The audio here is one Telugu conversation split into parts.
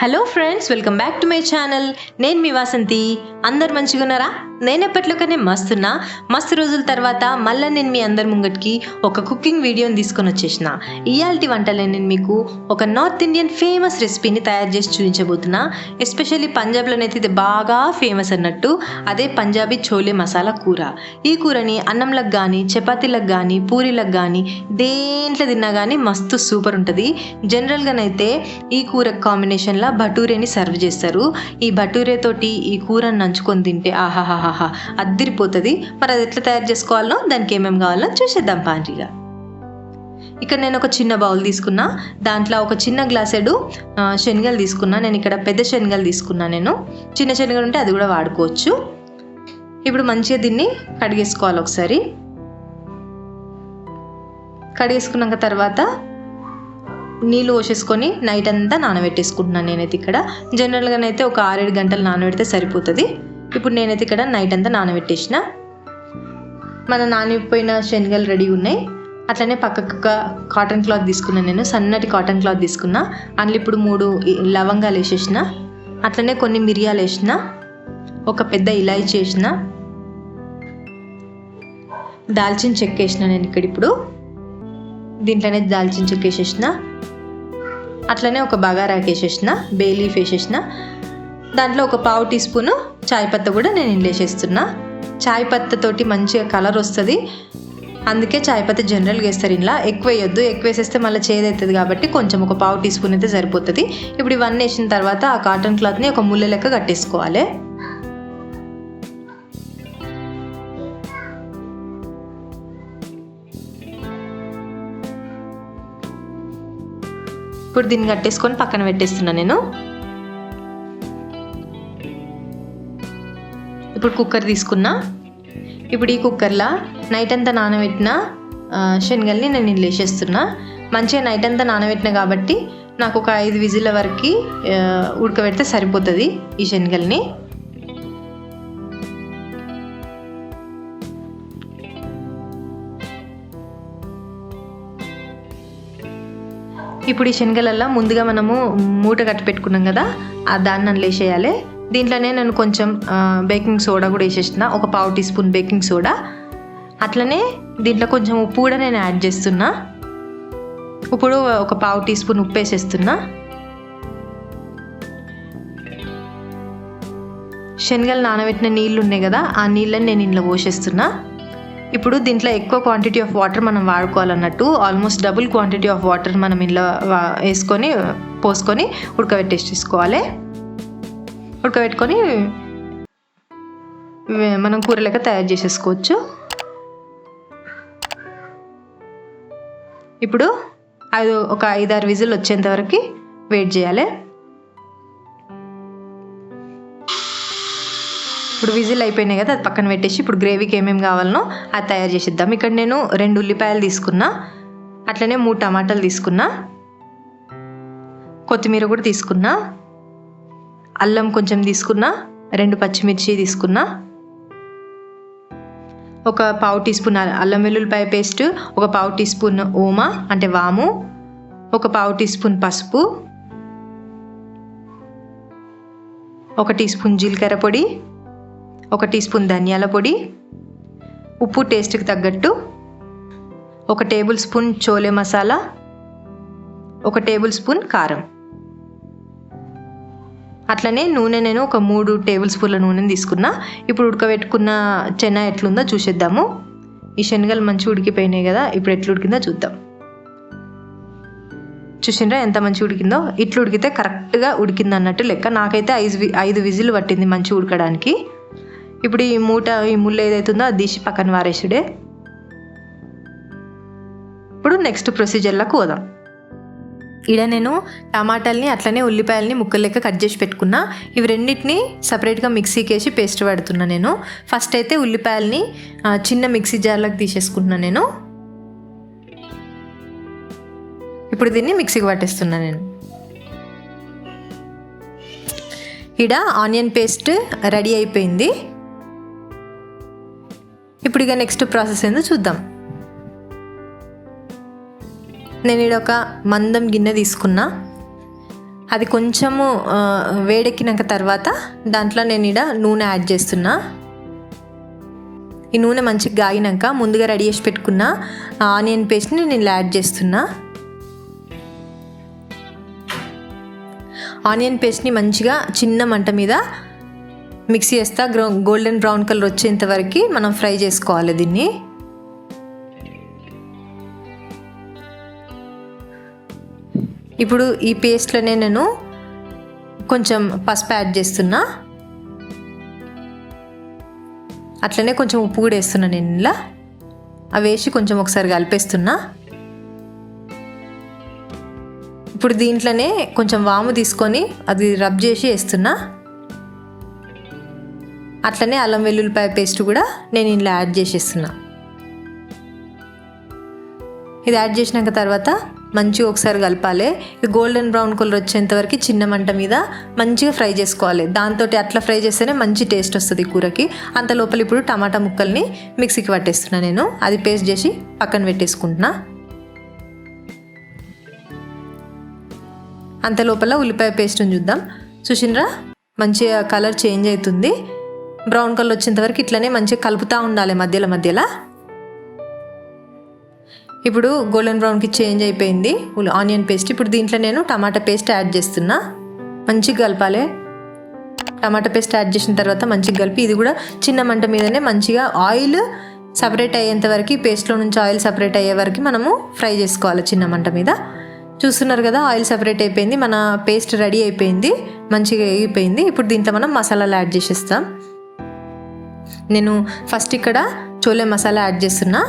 Hello friends, welcome back to my channel. నేను మీ వాసంతి. అందరు మంచిగా ఉన్నారా? నేను ఎప్పట్లోకనే మస్తు రోజుల తర్వాత మళ్ళీ నేను మీ అందరి ముంగటికి ఒక కుకింగ్ వీడియోని తీసుకొని వచ్చేసిన. ఇయాల్టి వంటలే నేను మీకు ఒక నార్త్ ఇండియన్ ఫేమస్ రెసిపీని తయారు చేసి చూపించబోతున్నా. ఎస్పెషల్లీ పంజాబ్లోనైతే ఇది బాగా ఫేమస్ అన్నట్టు. అదే పంజాబీ చోలే మసాలా కూర. ఈ కూరని అన్నంలకు కానీ, చపాతీలకు కానీ, పూరీలకు కానీ, దేంట్లో తిన్నా కానీ మస్తు సూపర్ ఉంటుంది. జనరల్గానైతే ఈ కూర కాంబినేషన్లో భటూరేని సర్వ్ చేస్తారు. ఈ భటూరే తోటి ఈ కూరని నంచుకొని తింటే ఆహాహాహా అద్దిరిపోతుంది. మరి అది ఎట్లా తయారు చేసుకోవాలనో, దానికి ఏమేమి కావాలో చూసేద్దాం పాండ్రిగా. ఇక్కడ నేను ఒక చిన్న బౌల్ తీసుకున్నా. దాంట్లో ఒక చిన్న గ్లాసెడు శనగలు తీసుకున్నా. నేను ఇక్కడ పెద్ద శనగలు తీసుకున్నా. నేను చిన్న శనగలు ఉంటే అది కూడా వాడుకోవచ్చు. ఇప్పుడు మంచిగా దీన్ని కడిగేసుకోవాలి. ఒకసారి కడిగేసుకున్నాక తర్వాత నీళ్ళు పోసేసుకొని నైట్ అంతా నానబెట్టేసుకుంటున్నాను. నేనైతే ఇక్కడ జనరల్గానైతే ఒక 6-7 గంటలు నానబెడితే సరిపోతుంది. ఇప్పుడు నేనైతే ఇక్కడ నైట్ అంతా నానబెట్టేసిన. మన నానిపోయిన శనగలు రెడీ ఉన్నాయి. అట్లనే పక్కకు ఒక కాటన్ క్లాత్ తీసుకున్నాను. నేను సన్నటి కాటన్ క్లాత్ తీసుకున్నా. అందులో ఇప్పుడు 3 లవంగాలు వేసేసిన. అట్లనే కొన్ని మిరియాలు వేసిన. ఒక పెద్ద ఇలాచీ వేసిన. దాల్చిన చెక్క వేసిన. నేను ఇక్కడ ఇప్పుడు దీంట్లోనే దాల్చిన చెక్క వేసేసిన. అట్లనే ఒక బగారాకు వేసేసిన. బే లీఫ్ వేసేసిన. దాంట్లో ఒక 1/2 టీ స్పూను చాయ్ పత్త కూడా నేను ఇందులో వేసేస్తున్నా. చాయ్ పత్తతోటి మంచిగా కలర్ వస్తుంది. అందుకే చాయ్ పత్త జనరల్గా వేస్తారు. ఇలా ఎక్కువ వేయొద్దు. ఎక్కువ వేసేస్తే మళ్ళీ చేదవుతుంది కాబట్టి కొంచెం ఒక 1/2 టీ స్పూన్ అయితే సరిపోతుంది. ఇప్పుడు ఇవన్నీ వేసిన తర్వాత ఆ కాటన్ క్లాత్ని ఒక ముళ్ళ లెక్క కట్టేసుకోవాలి. ఇప్పుడు దీన్ని కట్టేసుకొని పక్కన పెట్టేస్తున్నా నేను. ఇప్పుడు కుక్కర్ తీసుకున్నా. ఇప్పుడు ఈ కుక్కర్లో నైట్ అంతా నానబెట్టిన శనగల్ని నేను ఇందులో వేసేస్తున్నా. మంచిగా నైట్ అంతా నానబెట్టిన కాబట్టి నాకు ఒక 5 విజిల్ల వరకు ఉడకబెడితే సరిపోతుంది ఈ శనగల్ని. ఇప్పుడు ఈ శనగలల్లో ముందుగా మనము మూట కట్టి పెట్టుకున్నాం కదా, ఆ దాన్ని అందులో వేసేయాలి. దీంట్లోనే నేను కొంచెం బేకింగ్ సోడా కూడా వేసేసిన. ఒక 1/2 టీ స్పూన్ బేకింగ్ సోడా. అట్లనే దీంట్లో కొంచెం ఉప్పు కూడా నేను యాడ్ చేస్తున్నా. ఇప్పుడు ఒక 1/2 టీ స్పూన్ ఉప్పు వేసేస్తున్నా. శనగలు నానబెట్టిన నీళ్ళు ఉన్నాయి కదా, ఆ నీళ్ళని నేను ఇంట్లో పోసేస్తున్నా. ఇప్పుడు దీంట్లో ఎక్కువ క్వాంటిటీ ఆఫ్ వాటర్ మనం వాడుకోవాలన్నట్టు. Almost double quantity of water మనం ఇంట్లో వేసుకొని పోసుకొని ఉడకబెట్టేసుకోవాలి. ఉడకబెట్టుకొని మనం కూర లెక్క తయారు చేసేసుకోవచ్చు. ఇప్పుడు ఒక 5-6 విజిల్ వచ్చేంత వరకు వెయిట్ చేయాలి. ఇప్పుడు విజిల్ అయిపోయినాయి కదా, అది పక్కన పెట్టేసి ఇప్పుడు గ్రేవీకి ఏమేమి కావాలనో అది తయారు చేసిద్దాం. ఇక్కడ నేను 2 ఉల్లిపాయలు తీసుకున్నా. అట్లనే 3 టమాటాలు తీసుకున్నా. కొత్తిమీర కూడా తీసుకున్నా. అల్లం కొంచెం తీసుకున్నా. 2 పచ్చిమిర్చి తీసుకున్నా. ఒక 1/2 టీ స్పూన్ అల్లం వెల్లుల్లిపాయ పేస్ట్. ఒక 1/2 టీ స్పూన్ ఓమా అంటే వాము. ఒక 1/2 టీ స్పూన్ పసుపు. 1 టీ స్పూన్ జీలకర్ర పొడి. 1 టీ స్పూన్ ధనియాల పొడి. ఉప్పు టేస్ట్కి తగ్గట్టు. 1 table spoon chole masala. 1 table spoon కారం. అట్లనే నూనె నేను ఒక 3 టేబుల్ స్పూన్ల నూనెని తీసుకున్నా. ఇప్పుడు ఉడకబెట్టుకున్న చెన్న ఎట్లుందో చూసేద్దాము. ఈ శనగలు మంచిగా ఉడికిపోయినాయి కదా, ఇప్పుడు ఎట్లా ఉడికిందో చూద్దాం. చూసిండ్రా ఎంత మంచిగా ఉడికిందో? ఇట్లా ఉడికితే కరెక్ట్గా ఉడికింది అన్నట్టు లెక్క. నాకైతే 5 విజిల్ పట్టింది మంచిగా ఉడకడానికి. ఇప్పుడు ఈ ముళ్ళు ఏదైతుందో అది తీసి పక్కన వారేసుడే. ఇప్పుడు నెక్స్ట్ ప్రొసీజర్లోకి పోదాం. ఇక్కడ నేను టమాటాలని అట్లనే ఉల్లిపాయలని ముక్కలు లెక్క కట్ చేసి పెట్టుకున్నా. ఇవి రెండింటిని సపరేట్గా మిక్సీకి వేసి పేస్ట్ పడుతున్నా నేను. ఫస్ట్ అయితే ఉల్లిపాయలని చిన్న మిక్సీ జార్లోకి తీసేసుకుంటున్నా నేను. ఇప్పుడు దీన్ని మిక్సీకి పట్టేస్తున్నా నేను. ఇక్కడ ఆనియన్ పేస్ట్ రెడీ అయిపోయింది. ఇప్పుడు ఇక నెక్స్ట్ ప్రాసెస్ ఏందో చూద్దాం. నేను ఇక్కడ ఒక మందం గిన్నె తీసుకున్నా. అది కొంచెము వేడెక్కినాక తర్వాత దాంట్లో నేను ఇక్కడ నూనె యాడ్ చేస్తున్నా. ఈ నూనె మంచిగా గాగినాక ముందుగా రెడీ చేసి పెట్టుకున్న ఆనియన్ పేస్ట్ని నేను యాడ్ చేస్తున్నా. ఆనియన్ పేస్ట్ని మంచిగా చిన్న మంట మీద మిక్సీ చేస్తా. గోల్డెన్ బ్రౌన్ కలర్ వచ్చేంత వరకు మనం ఫ్రై చేసుకోవాలి దీన్ని. ఇప్పుడు ఈ పేస్ట్లోనే నేను కొంచెం పసుపు యాడ్ చేస్తున్నా. అట్లనే కొంచెం ఉప్పు కూడా వేస్తున్నా నేను ఇలా. అవి వేసి కొంచెం ఒకసారి కలిపేస్తున్నా. ఇప్పుడు దీంట్లోనే కొంచెం వాము తీసుకొని అది రబ్ చేసి వేస్తున్నా. అట్లనే అల్లం వెల్లుల్లిపాయ పేస్ట్ కూడా నేను ఇలా యాడ్ చేసేస్తున్నా. ఇది యాడ్ చేసినాక తర్వాత మంచిగా ఒకసారి కలపాలి. ఇది గోల్డెన్ బ్రౌన్ కలర్ వచ్చేంత వరకు చిన్న మంట మీద మంచిగా ఫ్రై చేసుకోవాలి. దాంతో అట్లా ఫ్రై చేస్తేనే మంచి టేస్ట్ వస్తుంది కూరకి. అంత లోపల ఇప్పుడు టమాటా ముక్కల్ని మిక్సీకి పట్టేస్తున్నా నేను. అది పేస్ట్ చేసి పక్కన పెట్టేసుకుంటున్నా. అంత లోపల ఉల్లిపాయ పేస్ట్ని చూద్దాం. చూసినరా మంచిగా కలర్ చేంజ్ అవుతుంది. బ్రౌన్ కలర్ వచ్చేంత వరకు ఇట్లనే మంచిగా కలుపుతూ ఉండాలి మధ్యలో. ఇప్పుడు గోల్డెన్ బ్రౌన్కి చేంజ్ అయిపోయింది ఆనియన్ పేస్ట్. ఇప్పుడు దీంట్లో నేను టమాటా పేస్ట్ యాడ్ చేస్తున్నా. మంచిగా కలపాలి. టమాటా పేస్ట్ యాడ్ చేసిన తర్వాత మంచిగా కలిపి ఇది కూడా చిన్న మంట మీదనే మంచిగా ఆయిల్ సపరేట్ అయ్యేంత వరకు, పేస్ట్లో నుంచి ఆయిల్ సపరేట్ అయ్యే వరకు మనము ఫ్రై చేసుకోవాలి చిన్న మంట మీద. చూస్తున్నారు కదా ఆయిల్ సపరేట్ అయిపోయింది. మన పేస్ట్ రెడీ అయిపోయింది, మంచిగా వేగిపోయింది. ఇప్పుడు దీంట్లో మనం మసాలాలు యాడ్ చేసేస్తాం. నేను ఫస్ట్ ఇక్కడ చోలే మసాలా యాడ్ చేస్తున్నా.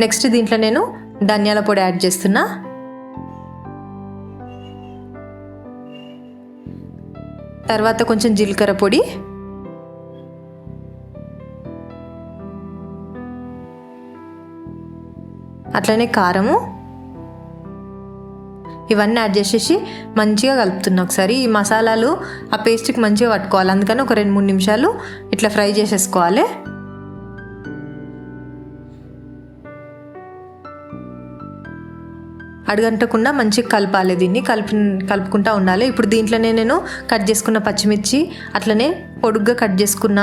నెక్స్ట్ దీంట్లో నేను ధనియాల పొడి యాడ్ చేస్తున్నా. తర్వాత కొంచెం జీలకర్ర పొడి, అట్లనే కారము, ఇవన్నీ యాడ్ చేసేసి మంచిగా కలుపుతున్నా ఒకసారి. ఈ మసాలాలు ఆ పేస్ట్కి మంచిగా పట్టుకోవాలి. అందుకని ఒక 2-3 నిమిషాలు ఇట్లా ఫ్రై చేసేసుకోవాలి. అడుగంటకుండా మంచిగా కలపాలి. దీన్ని కలుపుకుంటూ ఉండాలి. ఇప్పుడు దీంట్లోనే నేను కట్ చేసుకున్న పచ్చిమిర్చి, అట్లనే పొడుగ్గా కట్ చేసుకున్న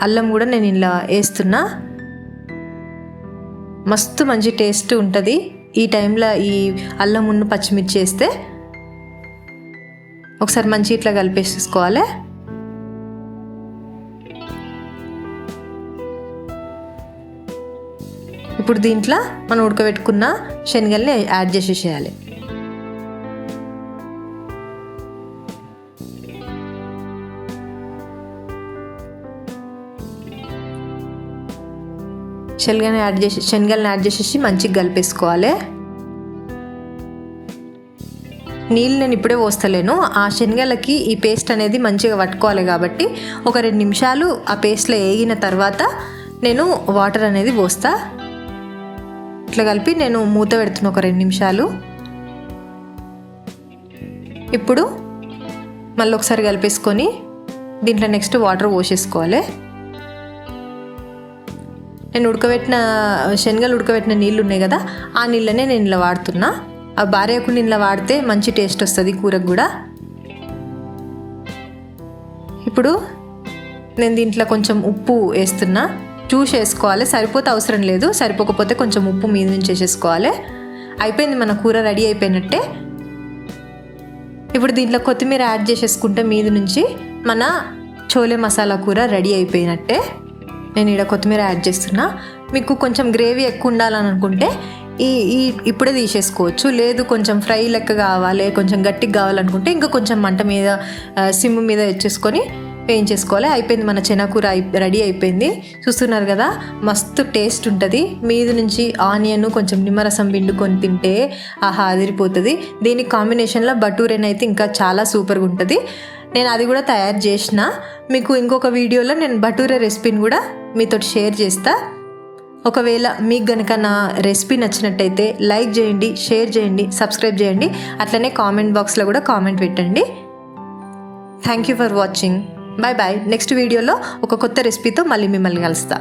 అల్లం కూడా నేను ఇలా వేస్తున్నా. మస్తు మంచి టేస్ట్ ఉంటుంది ఈ టైంలో ఈ అల్లం ఉన్న పచ్చిమిర్చి వేస్తే. ఒకసారి మంచిగా ఇట్లా కలిపేసుకోవాలి. ఇప్పుడు దీంట్లో మనం ఉడకబెట్టుకున్న శనగల్ని యాడ్ చేసేసేయాలి. శనగల్ని యాడ్ చేసేసి మంచిగా కలిపేసుకోవాలి. నీళ్ళు నేను ఇప్పుడే పోస్తలేను. ఆ శనగలకి ఈ పేస్ట్ అనేది మంచిగా పట్టుకోవాలి కాబట్టి ఒక 2 నిమిషాలు ఆ పేస్ట్లో వేగిన తర్వాత నేను వాటర్ అనేది పోస్తా. ఇట్లా కలిపి నేను మూత పెడుతున్నా ఒక 2 నిమిషాలు. ఇప్పుడు మళ్ళీ ఒకసారి కలిపేసుకొని దీంట్లో నెక్స్ట్ వాటర్ పోసేసుకోవాలి. నేను శనగలు ఉడకబెట్టిన నీళ్ళు ఉన్నాయి కదా, ఆ నీళ్ళనే నేను ఇలా వాడుతున్నా. ఆ భార్యకు నీళ్ళ వాడితే మంచి టేస్ట్ వస్తుంది కూరకు కూడా. ఇప్పుడు నేను దీంట్లో కొంచెం ఉప్పు వేస్తున్నా. చూసి వేసుకోవాలి, సరిపోతే అవసరం లేదు, సరిపోకపోతే కొంచెం ఉప్పు మీద నుంచి వేసేసుకోవాలి. అయిపోయింది, మన కూర రెడీ అయిపోయినట్టే. ఇప్పుడు దీంట్లో కొత్తిమీర యాడ్ చేసేసుకుంటే మీద నుంచి మన చోలే మసాలా కూర రెడీ అయిపోయినట్టే. నేను ఇక్కడ కొత్తిమీర యాడ్ చేస్తున్నా. మీకు కొంచెం గ్రేవీ ఎక్కువ ఉండాలని అనుకుంటే ఇప్పుడే తీసేసుకోవచ్చు. లేదు కొంచెం ఫ్రై లెక్క కావాలి, కొంచెం గట్టిగా కావాలనుకుంటే ఇంకా కొంచెం మంట మీద సిమ్ మీద వచ్చేసుకొని వేయించేసుకోవాలి. అయిపోయింది, మన చెనకూర రెడీ అయిపోయింది. చూస్తున్నారు కదా మస్తు టేస్ట్ ఉంటుంది. మీద నుంచి ఆనియన్ కొంచెం నిమ్మరసం పిండుకొని తింటే ఆహా అదిరిపోతుంది. దీనికి కాంబినేషన్లో బటూరేనైతే ఇంకా చాలా సూపర్గా ఉంటుంది. నేను అది కూడా తయారు చేసిన. మీకు ఇంకొక వీడియోలో నేను బటూరే రెసిపీని కూడా మీతో షేర్ చేస్తా. ఒకవేళ మీకు గనక నా రెసిపీ నచ్చినట్టయితే లైక్ చేయండి, షేర్ చేయండి, సబ్స్క్రైబ్ చేయండి. అట్లనే కామెంట్ బాక్స్లో కూడా కామెంట్ పెట్టండి. Thank you for watching. Bye bye. Next వీడియోలో ఒక కొత్త రెసిపీతో మళ్ళీ మిమ్మల్ని కలుస్తా.